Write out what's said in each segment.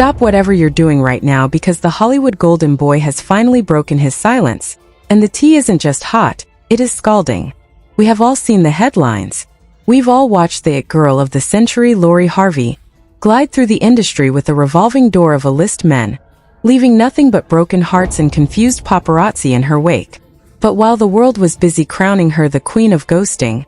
Stop whatever you're doing right now because the Hollywood golden boy has finally broken his silence. And the tea isn't just hot, it is scalding. We have all seen the headlines. We've all watched the it girl of the century, Lori Harvey, glide through the industry with a revolving door of A-list men, leaving nothing but broken hearts and confused paparazzi in her wake. But while the world was busy crowning her the queen of ghosting,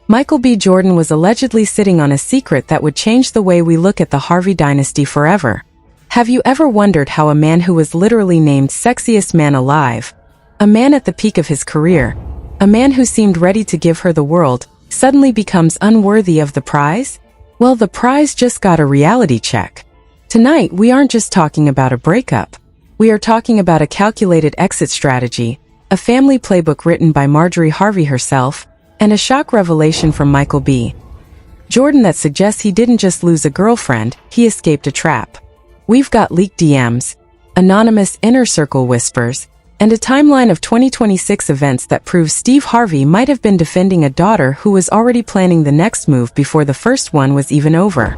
Michael B. Jordan was allegedly sitting on a secret that would change the way we look at the Harvey dynasty forever. Have you ever wondered how a man who was literally named sexiest man alive, a man at the peak of his career, a man who seemed ready to give her the world, suddenly becomes unworthy of the prize? Well, the prize just got a reality check. Tonight, we aren't just talking about a breakup. We are talking about a calculated exit strategy, a family playbook written by Marjorie Harvey herself, and a shock revelation from Michael B. Jordan that suggests he didn't just lose a girlfriend, he escaped a trap. We've got leaked DMs, anonymous inner circle whispers, and a timeline of 2026 events that proves Steve Harvey might have been defending a daughter who was already planning the next move before the first one was even over.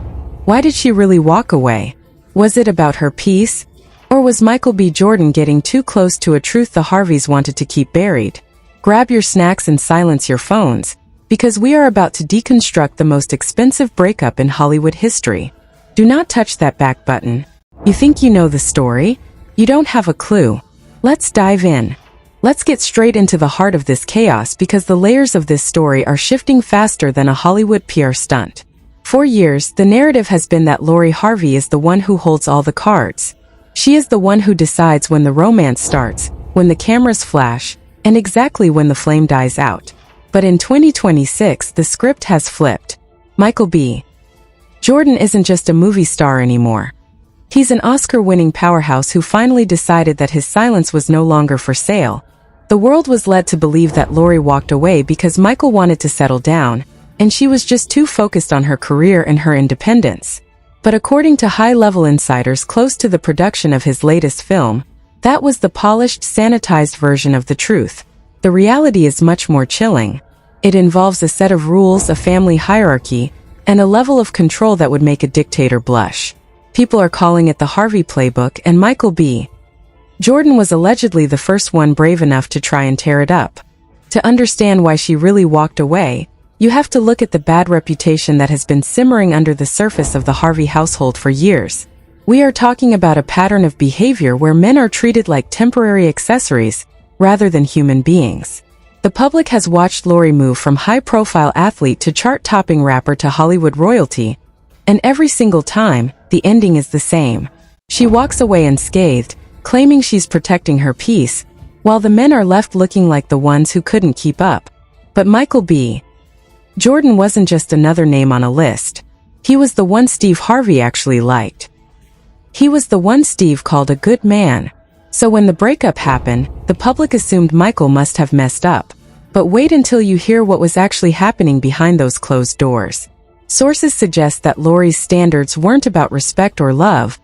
Why did she really walk away? Was it about her peace? Or was Michael B. Jordan getting too close to a truth the Harveys wanted to keep buried? Grab your snacks and silence your phones, because we are about to deconstruct the most expensive breakup in Hollywood history. Do not touch that back button. You think you know the story? You don't have a clue. Let's dive in. Let's get straight into the heart of this chaos because the layers of this story are shifting faster than a Hollywood PR stunt. For years, the narrative has been that Lori Harvey is the one who holds all the cards. She is the one who decides when the romance starts, when the cameras flash, and exactly when the flame dies out. But in 2026, the script has flipped. Michael B. Jordan isn't just a movie star anymore. He's an Oscar-winning powerhouse who finally decided that his silence was no longer for sale. The world was led to believe that Lori walked away because Michael wanted to settle down, and she was just too focused on her career and her independence. But according to high-level insiders close to the production of his latest film, that was the polished, sanitized version of the truth. The reality is much more chilling. It involves a set of rules, a family hierarchy, and a level of control that would make a dictator blush. People are calling it the Harvey playbook, and Michael B. Jordan was allegedly the first one brave enough to try and tear it up. To understand why she really walked away, you have to look at the bad reputation that has been simmering under the surface of the Harvey household for years. We are talking about a pattern of behavior where men are treated like temporary accessories, rather than human beings. The public has watched Lori move from high-profile athlete to chart-topping rapper to Hollywood royalty, and every single time, the ending is the same. She walks away unscathed, claiming she's protecting her peace, while the men are left looking like the ones who couldn't keep up. But Michael B. Jordan wasn't just another name on a list. He was the one Steve Harvey actually liked. He was the one Steve called a good man. So when the breakup happened, the public assumed Michael must have messed up. But wait until you hear what was actually happening behind those closed doors. Sources suggest that Lori's standards weren't about respect or love.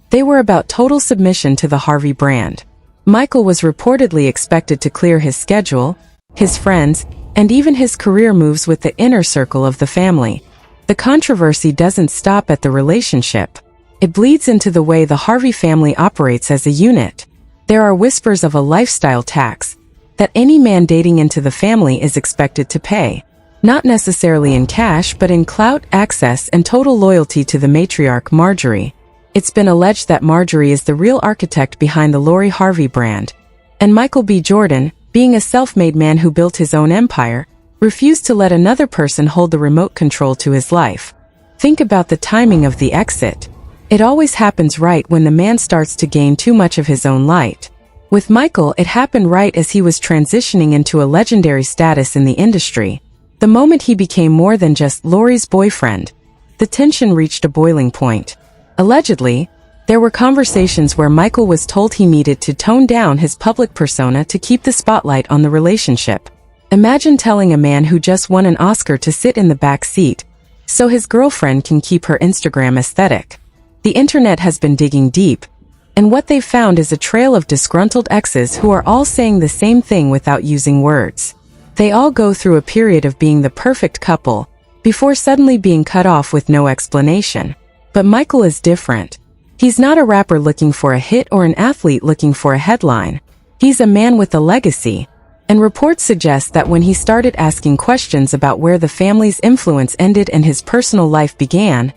They were about total submission to the Harvey brand. Michael was reportedly expected to clear his schedule, his friends, and even his career moves with the inner circle of the family. The controversy doesn't stop at the relationship. It bleeds into the way the Harvey family operates as a unit. There are whispers of a lifestyle tax that any man dating into the family is expected to pay. Not necessarily in cash, but in clout, access, and total loyalty to the matriarch Marjorie. It's been alleged that Marjorie is the real architect behind the Lori Harvey brand. And Michael B. Jordan, being a self-made man who built his own empire, refused to let another person hold the remote control to his life. Think about the timing of the exit. It always happens right when the man starts to gain too much of his own light. With Michael, it happened right as he was transitioning into a legendary status in the industry. The moment he became more than just Lori's boyfriend, the tension reached a boiling point. Allegedly, there were conversations where Michael was told he needed to tone down his public persona to keep the spotlight on the relationship. Imagine telling a man who just won an Oscar to sit in the back seat, so his girlfriend can keep her Instagram aesthetic. The internet has been digging deep, and what they've found is a trail of disgruntled exes who are all saying the same thing without using words. They all go through a period of being the perfect couple, before suddenly being cut off with no explanation. But Michael is different. He's not a rapper looking for a hit or an athlete looking for a headline. He's a man with a legacy. And reports suggest that when he started asking questions about where the family's influence ended and his personal life began,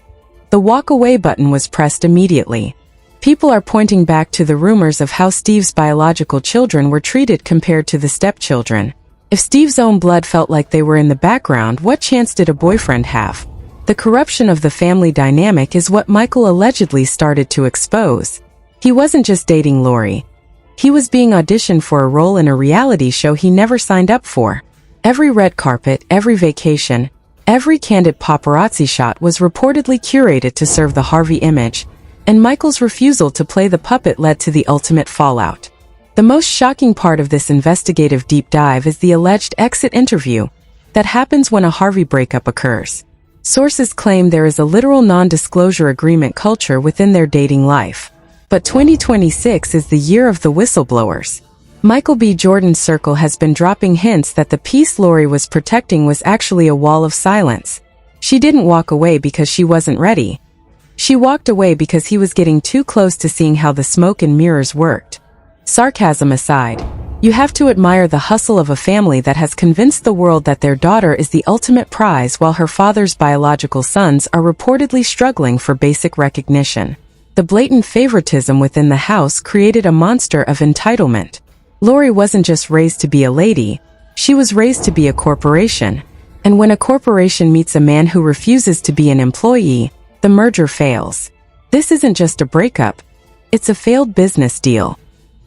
the walk-away button was pressed immediately. People are pointing back to the rumors of how Steve's biological children were treated compared to the stepchildren. If Steve's own blood felt like they were in the background, what chance did a boyfriend have? The corruption of the family dynamic is what Michael allegedly started to expose. He wasn't just dating Lori. He was being auditioned for a role in a reality show he never signed up for. Every red carpet, every vacation, every candid paparazzi shot was reportedly curated to serve the Harvey image, and Michael's refusal to play the puppet led to the ultimate fallout. The most shocking part of this investigative deep dive is the alleged exit interview that happens when a Harvey breakup occurs. Sources claim there is a literal non-disclosure agreement culture within their dating life. But 2026 is the year of the whistleblowers. Michael B. Jordan's circle has been dropping hints that the peace Lori was protecting was actually a wall of silence. She didn't walk away because she wasn't ready. She walked away because he was getting too close to seeing how the smoke and mirrors worked. Sarcasm aside, you have to admire the hustle of a family that has convinced the world that their daughter is the ultimate prize while her father's biological sons are reportedly struggling for basic recognition. The blatant favoritism within the house created a monster of entitlement. Lori wasn't just raised to be a lady, she was raised to be a corporation. And when a corporation meets a man who refuses to be an employee, the merger fails. This isn't just a breakup, it's a failed business deal.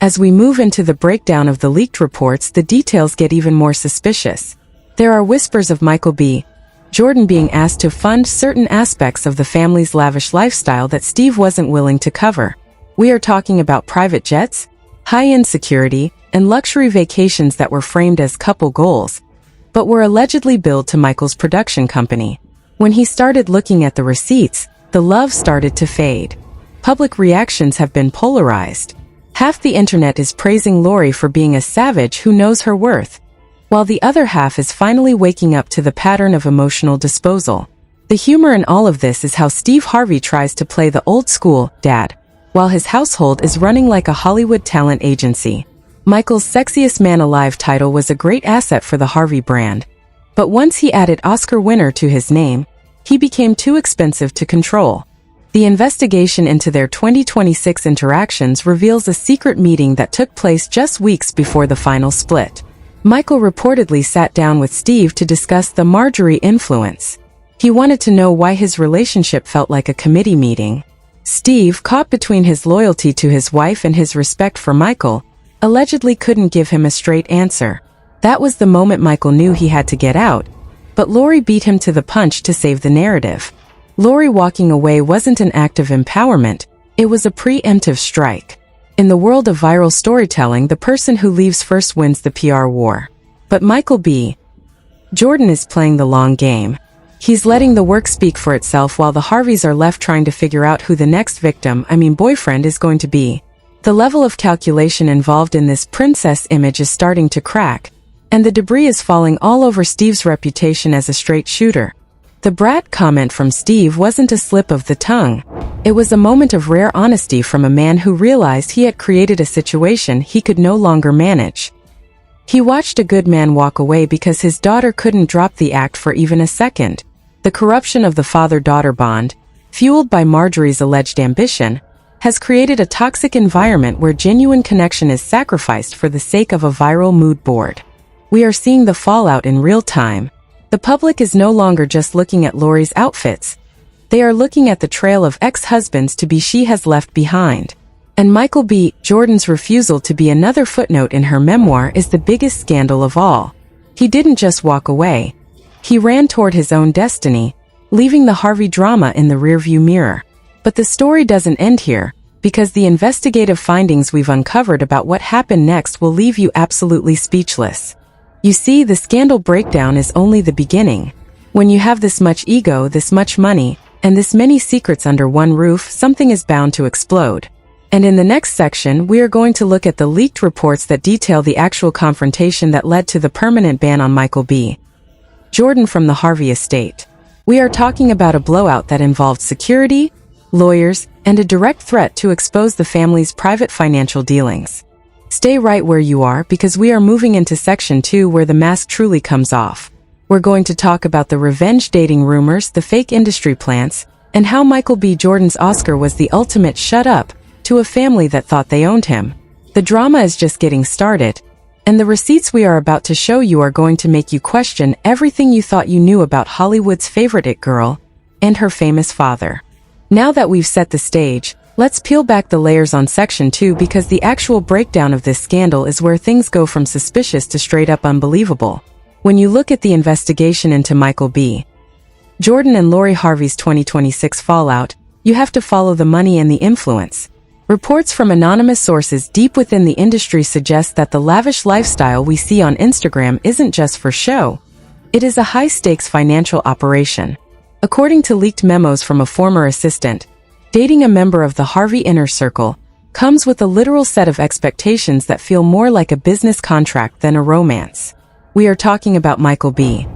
As we move into the breakdown of the leaked reports, the details get even more suspicious. There are whispers of Michael B. Jordan being asked to fund certain aspects of the family's lavish lifestyle that Steve wasn't willing to cover. We are talking about private jets, high-end security, and luxury vacations that were framed as couple goals, but were allegedly billed to Michael's production company. When he started looking at the receipts, the love started to fade. Public reactions have been polarized. Half the internet is praising Lori for being a savage who knows her worth, while the other half is finally waking up to the pattern of emotional disposal. The humor in all of this is how Steve Harvey tries to play the old-school dad, while his household is running like a Hollywood talent agency. Michael's Sexiest Man Alive title was a great asset for the Harvey brand, but once he added Oscar winner to his name, he became too expensive to control. The investigation into their 2026 interactions reveals a secret meeting that took place just weeks before the final split. Michael reportedly sat down with Steve to discuss the Marjorie influence. He wanted to know why his relationship felt like a committee meeting. Steve, caught between his loyalty to his wife and his respect for Michael, allegedly couldn't give him a straight answer. That was the moment Michael knew he had to get out, but Lori beat him to the punch to save the narrative. Lori walking away wasn't an act of empowerment, it was a preemptive strike. In the world of viral storytelling, the person who leaves first wins the PR war. But Michael B. Jordan is playing the long game. He's letting the work speak for itself while the Harveys are left trying to figure out who the next boyfriend is going to be. The level of calculation involved in this princess image is starting to crack, and the debris is falling all over Steve's reputation as a straight shooter. The brat comment from Steve wasn't a slip of the tongue. It was a moment of rare honesty from a man who realized he had created a situation he could no longer manage. He watched a good man walk away because his daughter couldn't drop the act for even a second. The corruption of the father-daughter bond, fueled by Marjorie's alleged ambition, has created a toxic environment where genuine connection is sacrificed for the sake of a viral mood board. We are seeing the fallout in real time. The public is no longer just looking at Lori's outfits. They are looking at the trail of ex-husbands to be she has left behind. And Michael B. Jordan's refusal to be another footnote in her memoir is the biggest scandal of all. He didn't just walk away. He ran toward his own destiny, leaving the Harvey drama in the rearview mirror. But the story doesn't end here, because the investigative findings we've uncovered about what happened next will leave you absolutely speechless. You see, the scandal breakdown is only the beginning. When you have this much ego, this much money, and this many secrets under one roof, something is bound to explode. And in the next section, we are going to look at the leaked reports that detail the actual confrontation that led to the permanent ban on Michael B. Jordan from the Harvey estate. We are talking about a blowout that involved security, lawyers, and a direct threat to expose the family's private financial dealings. Stay right where you are because we are moving into section 2 where the mask truly comes off. We're going to talk about the revenge dating rumors, the fake industry plants, and how Michael B. Jordan's Oscar was the ultimate shut up to a family that thought they owned him. The drama is just getting started, and the receipts we are about to show you are going to make you question everything you thought you knew about Hollywood's favorite it girl and her famous father. Now that we've set the stage, let's peel back the layers on section 2 because the actual breakdown of this scandal is where things go from suspicious to straight up unbelievable. When you look at the investigation into Michael B. Jordan and Lori Harvey's 2026 fallout, you have to follow the money and the influence. Reports from anonymous sources deep within the industry suggest that the lavish lifestyle we see on Instagram isn't just for show. It is a high-stakes financial operation. According to leaked memos from a former assistant, dating a member of the Harvey inner circle comes with a literal set of expectations that feel more like a business contract than a romance. We are talking about Michael B.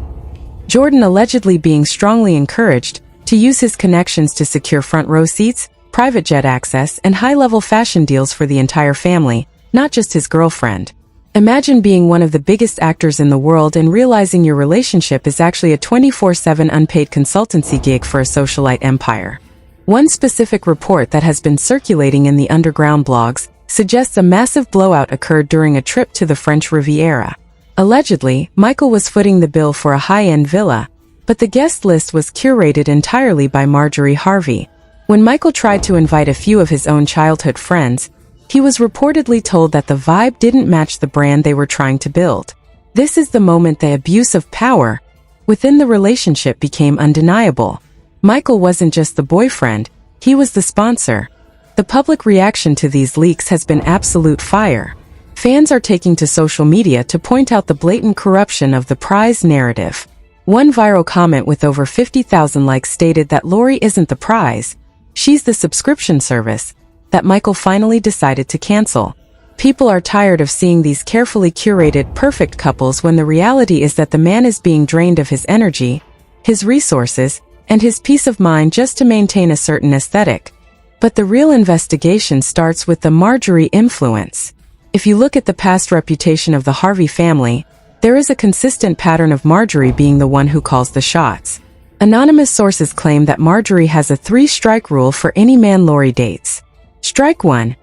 Jordan allegedly being strongly encouraged to use his connections to secure front row seats, private jet access, and high-level fashion deals for the entire family, not just his girlfriend. Imagine being one of the biggest actors in the world and realizing your relationship is actually a 24/7 unpaid consultancy gig for a socialite empire. One specific report that has been circulating in the underground blogs suggests a massive blowout occurred during a trip to the French Riviera. Allegedly, Michael was footing the bill for a high-end villa, but the guest list was curated entirely by Marjorie Harvey. When Michael tried to invite a few of his own childhood friends, he was reportedly told that the vibe didn't match the brand they were trying to build. This is the moment the abuse of power within the relationship became undeniable. Michael wasn't just the boyfriend, he was the sponsor. The public reaction to these leaks has been absolute fire. Fans are taking to social media to point out the blatant corruption of the prize narrative. One viral comment with over 50,000 likes stated that Lori isn't the prize, she's the subscription service that Michael finally decided to cancel. People are tired of seeing these carefully curated, perfect couples when the reality is that the man is being drained of his energy, his resources, and his peace of mind just to maintain a certain aesthetic. But the real investigation starts with the Marjorie influence. If you look at the past reputation of the Harvey family, there is a consistent pattern of Marjorie being the one who calls the shots. Anonymous sources claim that Marjorie has a 3-strike rule for any man Lori dates. Strike 1.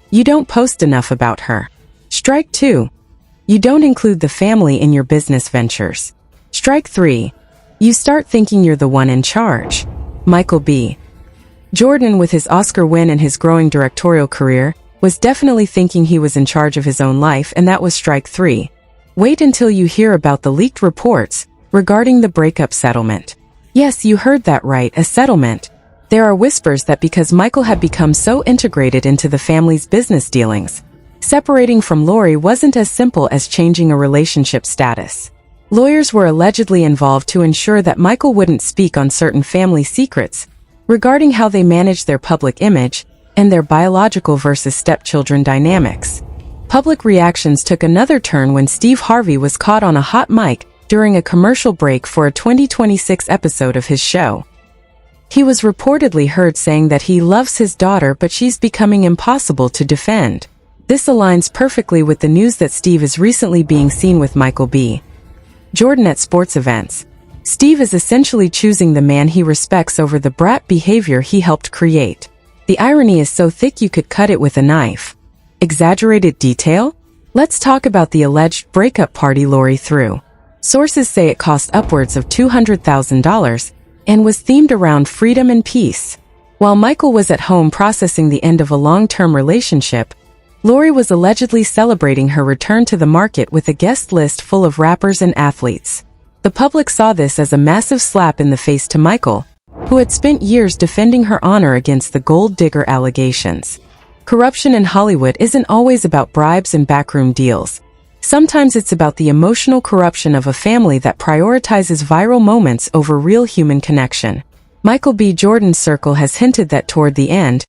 You don't post enough about her. Strike 2. You don't include the family in your business ventures. Strike 3. You start thinking you're the one in charge. Michael B. Jordan, with his Oscar win and his growing directorial career, was definitely thinking he was in charge of his own life, and that was strike 3. Wait until you hear about the leaked reports regarding the breakup settlement. Yes, you heard that right, a settlement. There are whispers that because Michael had become so integrated into the family's business dealings, separating from Lori wasn't as simple as changing a relationship status. Lawyers were allegedly involved to ensure that Michael wouldn't speak on certain family secrets regarding how they managed their public image and their biological versus stepchildren dynamics. Public reactions took another turn when Steve Harvey was caught on a hot mic during a commercial break for a 2026 episode of his show. He was reportedly heard saying that he loves his daughter but she's becoming impossible to defend. This aligns perfectly with the news that Steve is recently being seen with Michael B. Jordan at sports events. Steve is essentially choosing the man he respects over the brat behavior he helped create. The irony is so thick you could cut it with a knife. Exaggerated detail? Let's talk about the alleged breakup party Lori threw. Sources say it cost upwards of $200,000 and was themed around freedom and peace. While Michael was at home processing the end of a long-term relationship, Lori was allegedly celebrating her return to the market with a guest list full of rappers and athletes. The public saw this as a massive slap in the face to Michael, who had spent years defending her honor against the gold digger allegations. Corruption in Hollywood isn't always about bribes and backroom deals. Sometimes it's about the emotional corruption of a family that prioritizes viral moments over real human connection. Michael B. Jordan's circle has hinted that toward the end,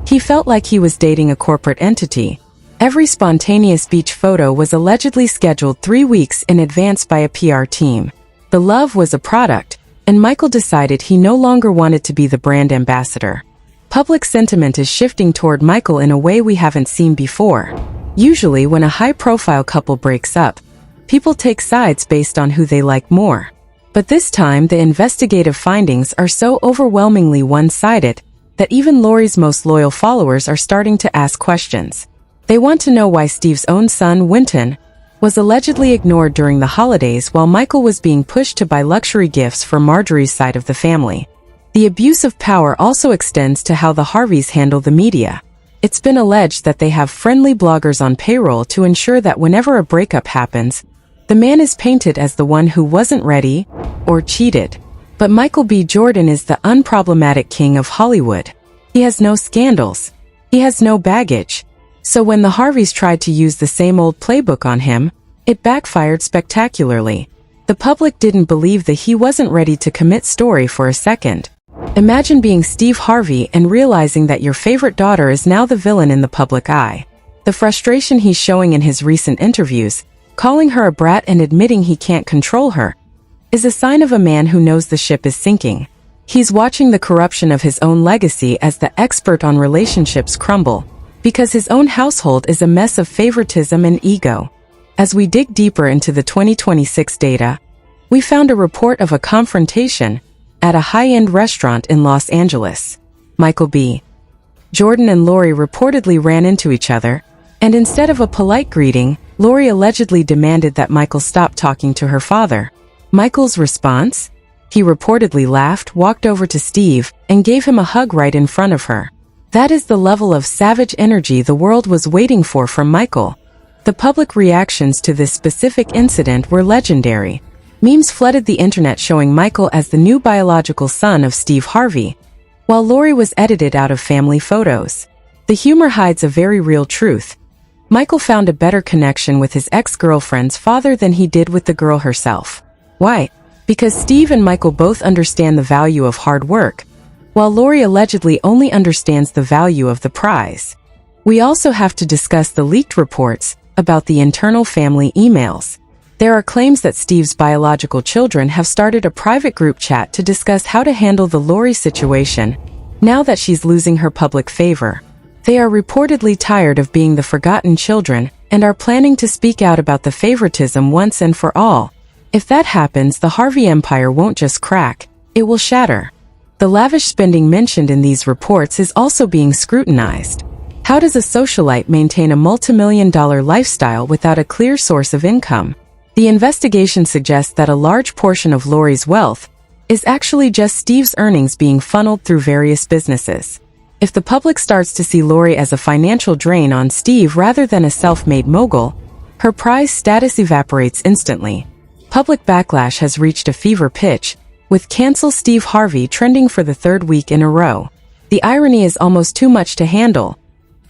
he felt like he was dating a corporate entity. Every spontaneous beach photo was allegedly scheduled 3 weeks in advance by a PR team. The love was a product, and Michael decided he no longer wanted to be the brand ambassador. Public sentiment is shifting toward Michael in a way we haven't seen before. Usually, when a high-profile couple breaks up, people take sides based on who they like more. But this time, the investigative findings are so overwhelmingly one-sided that even Lori's most loyal followers are starting to ask questions. They want to know why Steve's own son, Winton, was allegedly ignored during the holidays while Michael was being pushed to buy luxury gifts for Marjorie's side of the family. The abuse of power also extends to how the Harveys handle the media. It's been alleged that they have friendly bloggers on payroll to ensure that whenever a breakup happens, the man is painted as the one who wasn't ready or cheated. But Michael B. Jordan is the unproblematic king of Hollywood. He has no scandals. He has no baggage. So when the Harveys tried to use the same old playbook on him, it backfired spectacularly. The public didn't believe that he wasn't ready to commit story for a second. Imagine being Steve Harvey and realizing that your favorite daughter is now the villain in the public eye. The frustration he's showing in his recent interviews, calling her a brat and admitting he can't control her, is a sign of a man who knows the ship is sinking. He's watching the corruption of his own legacy as the expert on relationships crumble, because his own household is a mess of favoritism and ego. As we dig deeper into the 2026 data, we found a report of a confrontation at a high-end restaurant in Los Angeles. Michael B. Jordan and Lori reportedly ran into each other, and instead of a polite greeting, Lori allegedly demanded that Michael stop talking to her father. Michael's response? He reportedly laughed, walked over to Steve, and gave him a hug right in front of her. That is the level of savage energy the world was waiting for from Michael. The public reactions to this specific incident were legendary. Memes flooded the internet showing Michael as the new biological son of Steve Harvey, while Lori was edited out of family photos. The humor hides a very real truth. Michael found a better connection with his ex-girlfriend's father than he did with the girl herself. Why? Because Steve and Michael both understand the value of hard work, while Lori allegedly only understands the value of the prize. We also have to discuss the leaked reports about the internal family emails. There are claims that Steve's biological children have started a private group chat to discuss how to handle the Lori situation, now that she's losing her public favor. They are reportedly tired of being the forgotten children and are planning to speak out about the favoritism once and for all. If that happens, the Harvey empire won't just crack, it will shatter. The lavish spending mentioned in these reports is also being scrutinized. How does a socialite maintain a multimillion-dollar lifestyle without a clear source of income? The investigation suggests that a large portion of Lori's wealth is actually just Steve's earnings being funneled through various businesses. If the public starts to see Lori as a financial drain on Steve rather than a self-made mogul, her prize status evaporates instantly. Public backlash has reached a fever pitch, with "Cancel Steve Harvey" trending for the third week in a row. The irony is almost too much to handle.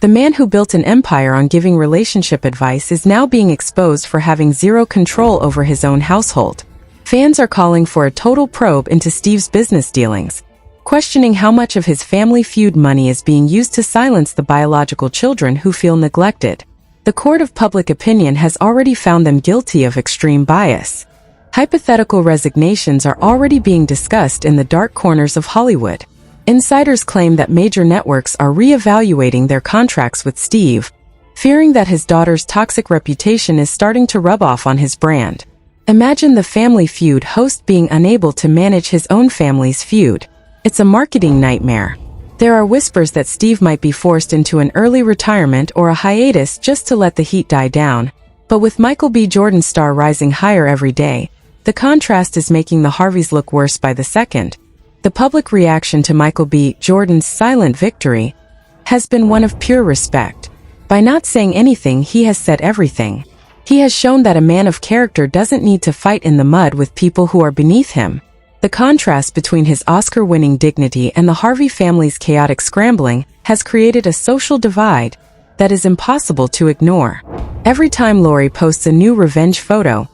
The man who built an empire on giving relationship advice is now being exposed for having zero control over his own household. Fans are calling for a total probe into Steve's business dealings, questioning how much of his family feud money is being used to silence the biological children who feel neglected. The court of public opinion has already found them guilty of extreme bias. Hypothetical resignations are already being discussed in the dark corners of Hollywood. Insiders claim that major networks are re-evaluating their contracts with Steve, fearing that his daughter's toxic reputation is starting to rub off on his brand. Imagine the Family Feud host being unable to manage his own family's feud. It's a marketing nightmare. There are whispers that Steve might be forced into an early retirement or a hiatus just to let the heat die down. But with Michael B. Jordan's star rising higher every day, the contrast is making the Harveys look worse by the second. The public reaction to Michael B. Jordan's silent victory has been one of pure respect. By not saying anything, he has said everything. He has shown that a man of character doesn't need to fight in the mud with people who are beneath him. The contrast between his Oscar-winning dignity and the Harvey family's chaotic scrambling has created a social divide that is impossible to ignore. Every time Lori posts a new revenge photo,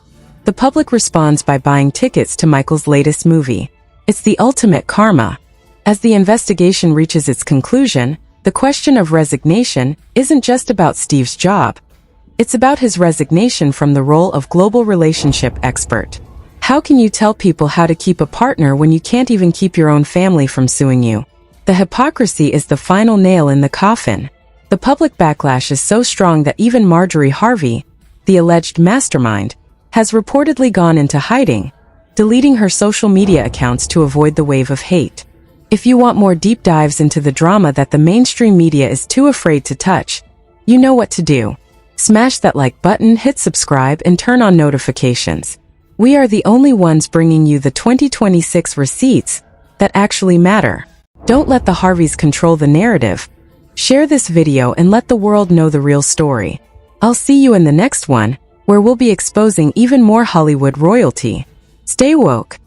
the public responds by buying tickets to Michael's latest movie. It's the ultimate karma. As the investigation reaches its conclusion, the question of resignation isn't just about Steve's job. It's about his resignation from the role of global relationship expert. How can you tell people how to keep a partner when you can't even keep your own family from suing you? The hypocrisy is the final nail in the coffin. The public backlash is so strong that even Marjorie Harvey, the alleged mastermind, has reportedly gone into hiding, deleting her social media accounts to avoid the wave of hate. If you want more deep dives into the drama that the mainstream media is too afraid to touch, you know what to do. Smash that like button, hit subscribe, and turn on notifications. We are the only ones bringing you the 2026 receipts that actually matter. Don't let the Harveys control the narrative. Share this video and let the world know the real story. I'll see you in the next one, where we'll be exposing even more Hollywood royalty. Stay woke.